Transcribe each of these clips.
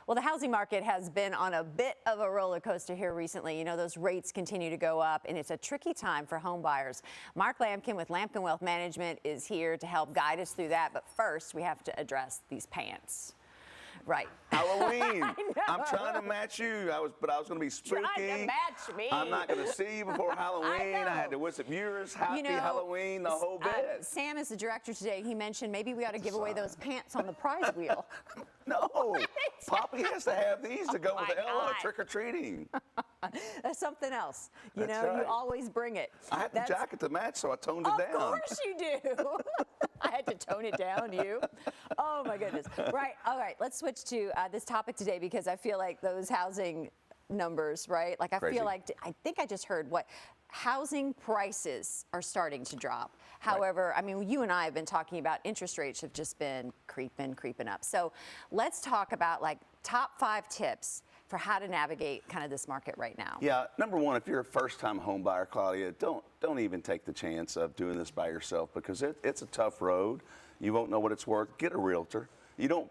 Well, the housing market has been on a bit of a roller coaster here recently. You know, those rates continue to go up, and it's a tricky time for home buyers. Mark Lamkin with Lamkin Wealth Management is here to help guide us through that. But first, we have to address these pants. Right. Halloween. I'm trying to match you. But I was going to be spooky. Trying to match me. I'm not going to see you before Halloween. I had to wish the viewers happy Halloween, the whole bit. Sam is the director today. He mentioned maybe we ought to give away those pants on the prize wheel. No. Poppy has to have these to go with Ella trick-or-treating. That's something else. You That's know, right. you always bring it. I had the jacket to match, so I toned it down. Of course you do. I had to tone it down, you. Oh, my goodness. Right. All right. Let's switch to this topic today because I feel like those housing numbers, right? Like I feel like, I think I just heard what housing prices are starting to drop. However, I mean, you and I have been talking about interest rates have just been creeping up. So let's talk about like top 5 tips for how to navigate kind of this market right now. Yeah, number one, if you're a first-time home buyer, Claudia, don't even take the chance of doing this by yourself because it's a tough road. You won't know what it's worth. Get a realtor. You don't,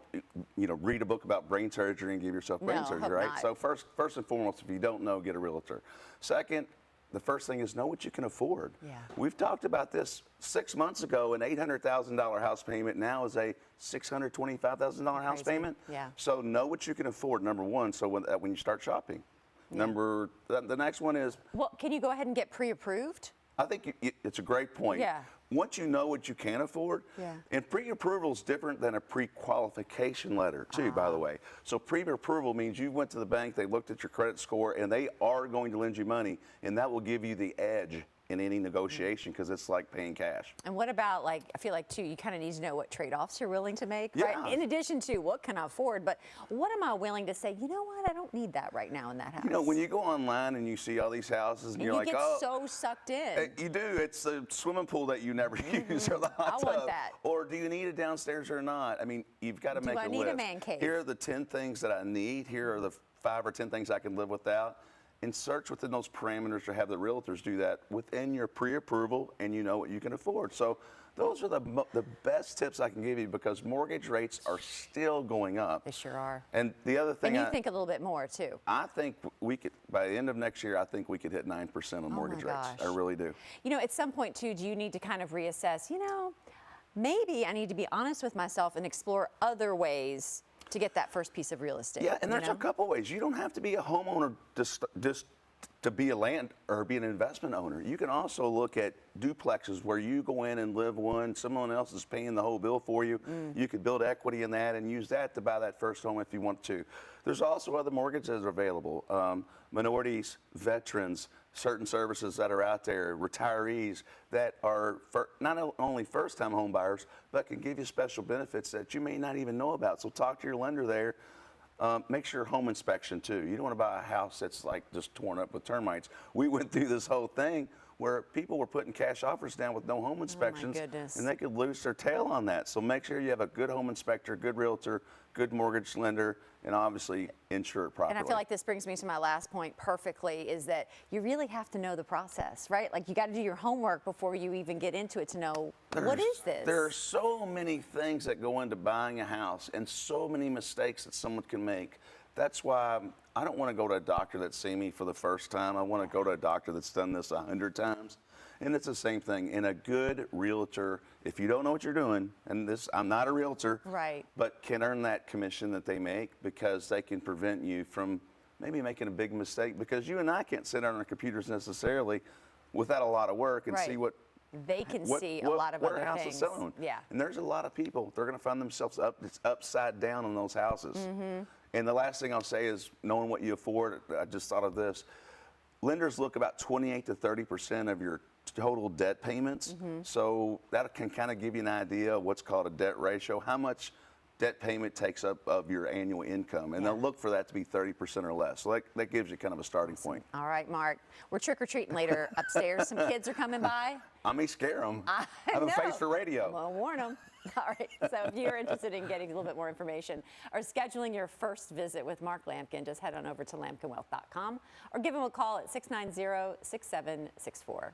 read a book about brain surgery and give yourself brain surgery, right? Not. So first and foremost, if you don't know, get a realtor. Second, the first thing is know what you can afford. Yeah. We've talked about this 6 months ago. An $800,000 house payment now is a $625,000 house payment. Yeah. So know what you can afford, number one, so when you start shopping. Yeah. The next one is... Well, can you go ahead and get pre-approved? I think it's a great point. Yeah. Once you know what you can afford, and pre-approval is different than a pre-qualification letter too, by the way. So pre-approval means you went to the bank, they looked at your credit score, and they are going to lend you money, and that will give you the edge in any negotiation because it's like paying cash. And what about, like, I feel like too, you kind of need to know what trade-offs you're willing to make, Yeah. right? In addition to what can I afford, but what am I willing to say, you know what, I don't need that right now in that house. You know, when you go online and you see all these houses and you're you like, get oh. so sucked in. You do. It's the swimming pool that you never use or the hot tub. I want that. Or do you need it downstairs or not? I mean, you've got to make a list. Do I need a man cave? Here are the 10 things that I need. Here are the 5 or 10 things I can live without. And search within those parameters or have the realtors do that within your pre-approval and you know what you can afford. So those are the best tips I can give you because mortgage rates are still going up. They sure are. And the other thing, and you think a little bit more too. I think we could, by the end of next year, I think we could hit 9% on mortgage rates. I really do. You know, at some point too, do you need to kind of reassess, you know, maybe I need to be honest with myself and explore other ways to get that first piece of real estate. Yeah, and there's a couple ways. You don't have to be a homeowner just to be a land or be an investment owner. You can also look at duplexes where you go in and live one, someone else is paying the whole bill for you. You could build equity in that and use that to buy that first home if you want to. There's also other mortgages available. Minorities, veterans, certain services that are out there, retirees that are not only first-time home buyers, but can give you special benefits that you may not even know about. So talk to your lender there. Make sure home inspection too. You don't want to buy a house that's like just torn up with termites. We went through this whole thing where people were putting cash offers down with no home inspections, and they could lose their tail on that. So make sure you have a good home inspector, good realtor, good mortgage lender, and obviously insure it properly. And I feel like this brings me to my last point perfectly, is that you really have to know the process, right? Like you got to do your homework before you even get into it to know what is this? There are so many things that go into buying a house and so many mistakes that someone can make. That's why I don't want to go to a doctor that's seen me for the first time. I want to go to a doctor that's done this 100 times. And it's the same thing. In a good realtor, if you don't know what you're doing, and I'm not a realtor, right, but can earn that commission that they make because they can prevent you from maybe making a big mistake because you and I can't sit on our computers necessarily without a lot of work and see what they can see a lot of other house things. Is selling. Yeah. And there's a lot of people, they're going to find themselves upside down on those houses. And the last thing I'll say is knowing what you afford. I just thought of this. Lenders look about 28 to 30% of your total debt payments. So that can kind of give you an idea of what's called a debt ratio, how much debt payment takes up of your annual income. And they'll look for that to be 30% or less. So that gives you kind of a starting point. All right, Mark. We're trick-or-treating later upstairs. Some kids are coming by. I may scare them. I have a face for radio. Well, warn them. All right. So if you're interested in getting a little bit more information or scheduling your first visit with Mark Lamkin, just head on over to lamkinwealth.com or give him a call at 690-6764.